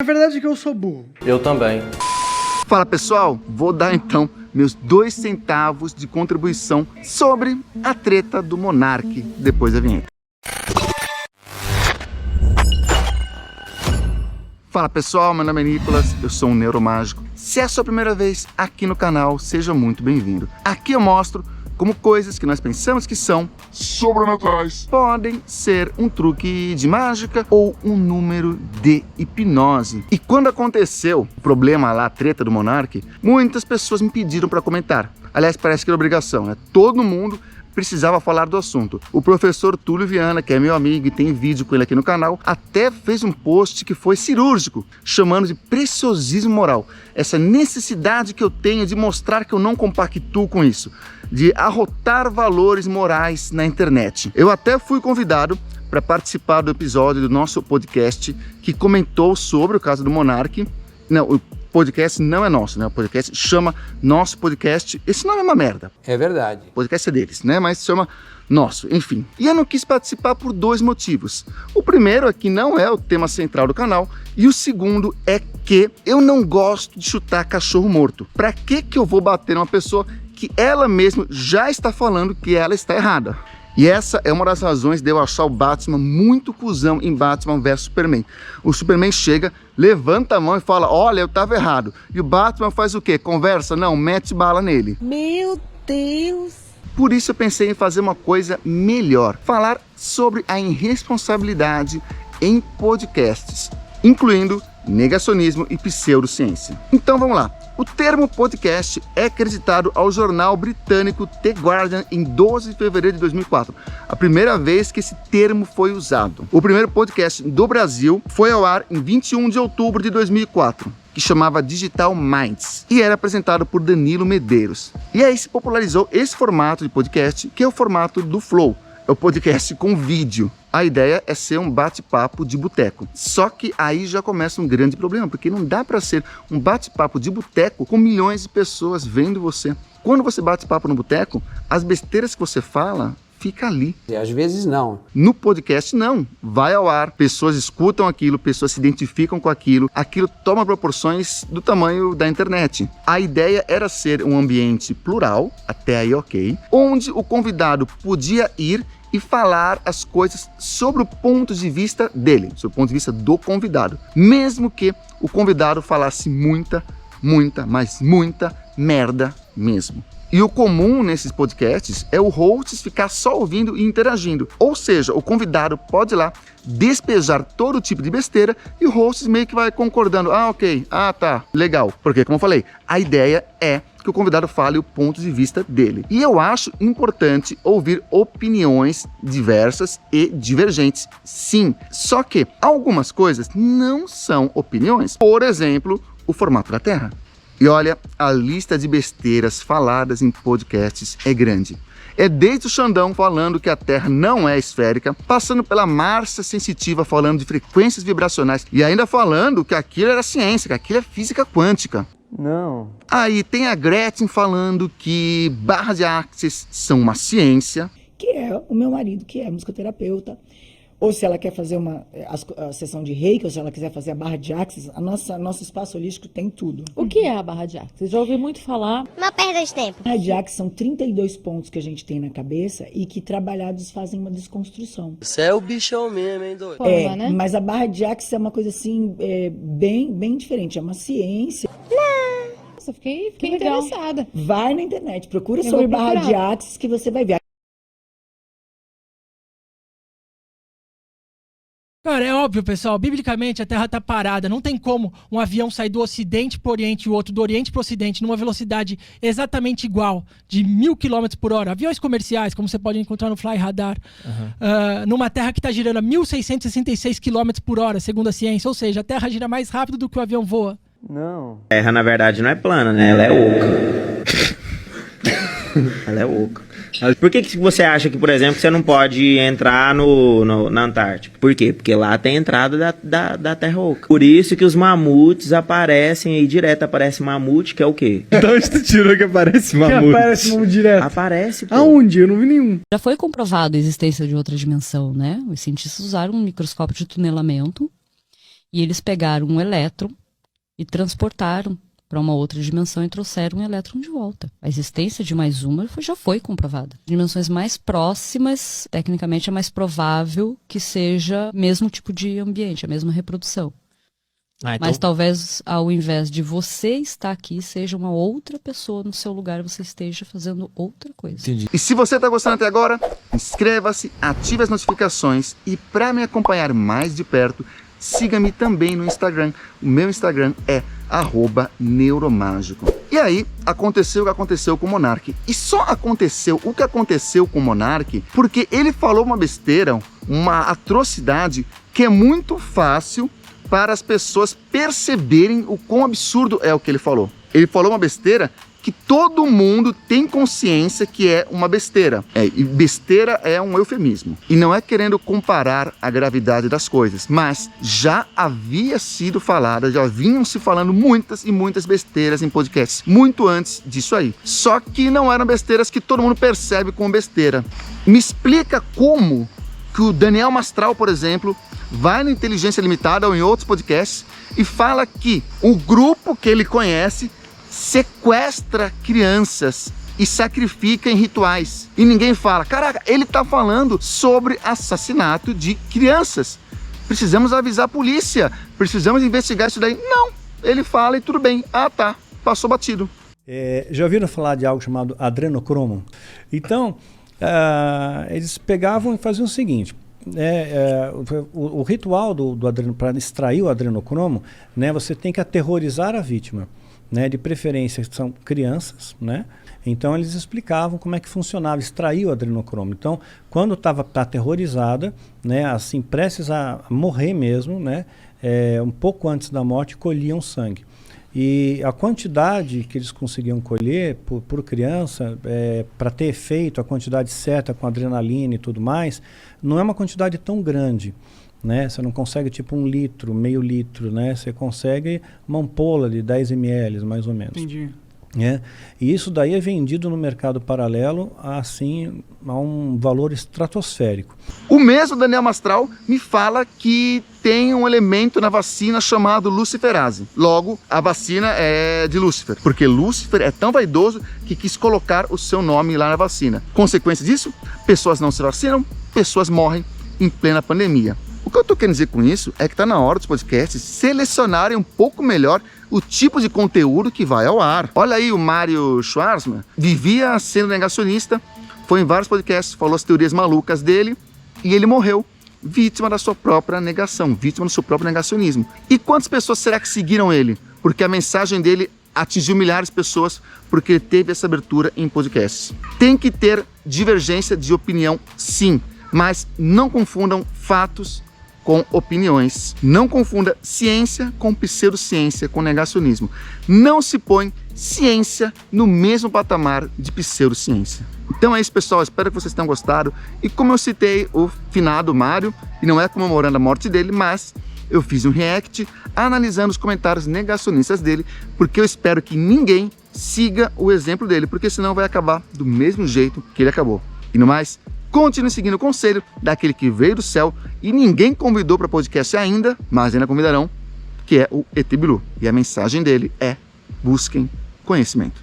A verdade é que eu sou burro. Eu também. Fala pessoal, vou dar então meus 2 centavos de contribuição sobre a treta do Monark depois da vinheta. Fala pessoal, meu nome é Nicolas, eu sou um neuromágico. Se é a sua primeira vez aqui no canal, seja muito bem-vindo. Aqui eu mostro como coisas que nós pensamos que são sobrenaturais podem ser um truque de mágica ou um número de hipnose. E quando aconteceu o problema lá, a treta do Monark, muitas pessoas me pediram para comentar. Aliás, parece que era obrigação, né? Todo mundo precisava falar do assunto. O professor Túlio Viana, que é meu amigo e tem vídeo com ele aqui no canal, até fez um post que foi cirúrgico, chamando de preciosismo moral. Essa necessidade que eu tenho de mostrar que eu não compactuo com isso, de arrotar valores morais na internet. Eu até fui convidado para participar do episódio do nosso podcast que comentou sobre o caso do Monark. Não, o podcast não é nosso, né? O podcast chama Nosso Podcast. Esse nome é uma merda. É verdade. O podcast é deles, né? Mas chama Nosso, enfim. E eu não quis participar por 2 motivos. O primeiro é que não é o tema central do canal. E o segundo é que eu não gosto de chutar cachorro morto. Pra que eu vou bater numa pessoa que ela mesma já está falando que ela está errada? E essa é uma das razões de eu achar o Batman muito cuzão em Batman vs Superman. O Superman chega, levanta a mão e fala, olha, eu estava errado. E o Batman faz o quê? Conversa? Não, mete bala nele. Meu Deus! Por isso eu pensei em fazer uma coisa melhor. Falar sobre a irresponsabilidade em podcasts, incluindo negacionismo e pseudociência. Então vamos lá. O termo podcast é acreditado ao jornal britânico The Guardian em 12 de fevereiro de 2004, a primeira vez que esse termo foi usado. O primeiro podcast do Brasil foi ao ar em 21 de outubro de 2004, que chamava Digital Minds, e era apresentado por Danilo Medeiros. E aí se popularizou esse formato de podcast, que é o formato do Flow, é o podcast com vídeo. A ideia é ser um bate-papo de boteco. Só que aí já começa um grande problema, porque não dá para ser um bate-papo de boteco com milhões de pessoas vendo você. Quando você bate papo no boteco, as besteiras que você fala fica ali. E às vezes não. No podcast não, vai ao ar, pessoas escutam aquilo, pessoas se identificam com aquilo toma proporções do tamanho da internet. A ideia era ser um ambiente plural, até aí ok, onde o convidado podia ir e falar as coisas sobre o ponto de vista dele, sobre o ponto de vista do convidado, mesmo que o convidado falasse muita merda mesmo. E o comum nesses podcasts é o host ficar só ouvindo e interagindo. Ou seja, o convidado pode ir lá despejar todo tipo de besteira e o host meio que vai concordando. Ah, ok. Ah, tá. Legal. Porque, como eu falei, a ideia é que o convidado fale o ponto de vista dele. E eu acho importante ouvir opiniões diversas e divergentes, sim. Só que algumas coisas não são opiniões. Por exemplo, o formato da Terra. E olha, a lista de besteiras faladas em podcasts é grande. É desde o Xandão falando que a Terra não é esférica, passando pela Márcia Sensitiva falando de frequências vibracionais e ainda falando que aquilo era ciência, que aquilo é física quântica. Não. Aí tem a Gretchen falando que barras de axis são uma ciência. Que é o meu marido, que é musicoterapeuta. Ou se ela quer fazer a sessão de reiki, ou se ela quiser fazer a barra de axis, nosso espaço holístico tem tudo. O que é a barra de axis? Eu já ouvi muito falar. Não perda de tempo. A barra de axis são 32 pontos que a gente tem na cabeça e que trabalhados fazem uma desconstrução. Você é o bichão mesmo, hein, doido? Forma, né? Mas a barra de axis é uma coisa assim, bem diferente, é uma ciência. Nossa, fiquei legal. interessada. Vai na internet, procura Eu sobre vou barra procurar. de axis que você vai ver. Cara, é óbvio, pessoal, biblicamente a Terra tá parada, não tem como um avião sair do Ocidente pro Oriente e o outro do Oriente pro Ocidente numa velocidade exatamente igual, de 1000 km por hora. Aviões comerciais, como você pode encontrar no Fly Radar, numa Terra que tá girando a 1666 km por hora, segundo a ciência, ou seja, a Terra gira mais rápido do que o avião voa. Não. A Terra, na verdade, não é plana, né? Ela é oca. Ela é oca. Por que você acha que, por exemplo, você não pode entrar na Antártica? Por quê? Porque lá tem a entrada da Terra Oca. Por isso que os mamutes aparecem aí direto. Aparece mamute, que é o quê? Da onde tu tirou que aparece mamute? Que aparece mamute direto? Aparece, pô. Aonde? Eu não vi nenhum. Já foi comprovado a existência de outra dimensão, né? Os cientistas usaram um microscópio de tunelamento E eles pegaram um elétron e transportaram para uma outra dimensão e trouxeram um elétron de volta. A existência de mais uma já foi comprovada. Dimensões mais próximas, tecnicamente é mais provável que seja o mesmo tipo de ambiente, a mesma reprodução. Então... Mas talvez, ao invés de você estar aqui, seja uma outra pessoa no seu lugar, você esteja fazendo outra coisa. Entendi. E se você está gostando até agora, inscreva-se, ative as notificações e para me acompanhar mais de perto, siga-me também no Instagram. O meu Instagram é @neuromágico. E aí, aconteceu o que aconteceu com o Monark. E só aconteceu o que aconteceu com o Monark porque ele falou uma besteira, uma atrocidade que é muito fácil para as pessoas perceberem o quão absurdo é o que ele falou. Ele falou uma besteira que todo mundo tem consciência que é uma besteira. E besteira é um eufemismo. E não é querendo comparar a gravidade das coisas, mas já havia sido falada, já vinham se falando muitas e muitas besteiras em podcasts, muito antes disso aí. Só que não eram besteiras que todo mundo percebe como besteira. Me explica como que o Daniel Mastral, por exemplo, vai no Inteligência Limitada ou em outros podcasts e fala que o grupo que ele conhece sequestra crianças e sacrifica em rituais. E ninguém fala, caraca, ele tá falando sobre assassinato de crianças. Precisamos avisar a polícia, precisamos investigar isso daí. Não, ele fala e tudo bem. Ah, tá, passou batido. Já ouviram falar de algo chamado adrenocromo? Então, eles pegavam e faziam o seguinte... o ritual do para extrair o adrenocromo, né, você tem que aterrorizar a vítima, né, de preferência são crianças, né? Então eles explicavam como é que funcionava extrair o adrenocromo. Então, quando estava aterrorizada, né, assim prestes a morrer mesmo, né, um pouco antes da morte colhiam sangue. E a quantidade que eles conseguiam colher por criança, para ter efeito, a quantidade certa com adrenalina e tudo mais, não é uma quantidade tão grande, né? Você não consegue tipo 1 litro, meio litro, né? Você consegue uma ampola de 10 ml, mais ou menos. Entendi. E isso daí é vendido no mercado paralelo assim, a um valor estratosférico. O mesmo Daniel Mastral me fala que tem um elemento na vacina chamado luciferase. Logo, a vacina é de Lúcifer, porque Lúcifer é tão vaidoso que quis colocar o seu nome lá na vacina. Consequência disso, pessoas não se vacinam, pessoas morrem em plena pandemia. O que eu estou querendo dizer com isso é que está na hora dos podcasts selecionarem um pouco melhor o tipo de conteúdo que vai ao ar. Olha aí o Mário Schwarzman, vivia sendo negacionista, foi em vários podcasts, falou as teorias malucas dele e ele morreu vítima da sua própria negação, vítima do seu próprio negacionismo. E quantas pessoas será que seguiram ele? Porque a mensagem dele atingiu milhares de pessoas porque ele teve essa abertura em podcasts. Tem que ter divergência de opinião, sim, mas não confundam fatos com opiniões. Não confunda ciência com pseudociência, com negacionismo. Não se põe ciência no mesmo patamar de pseudociência. Então é isso, pessoal. Espero que vocês tenham gostado. E como eu citei o finado Mário, e não é comemorando a morte dele, mas eu fiz um react analisando os comentários negacionistas dele, porque eu espero que ninguém siga o exemplo dele, porque senão vai acabar do mesmo jeito que ele acabou. E no mais, continue seguindo o conselho daquele que veio do céu e ninguém convidou para podcast ainda, mas ainda convidarão, que é o ET Bilu. E a mensagem dele é: busquem conhecimento.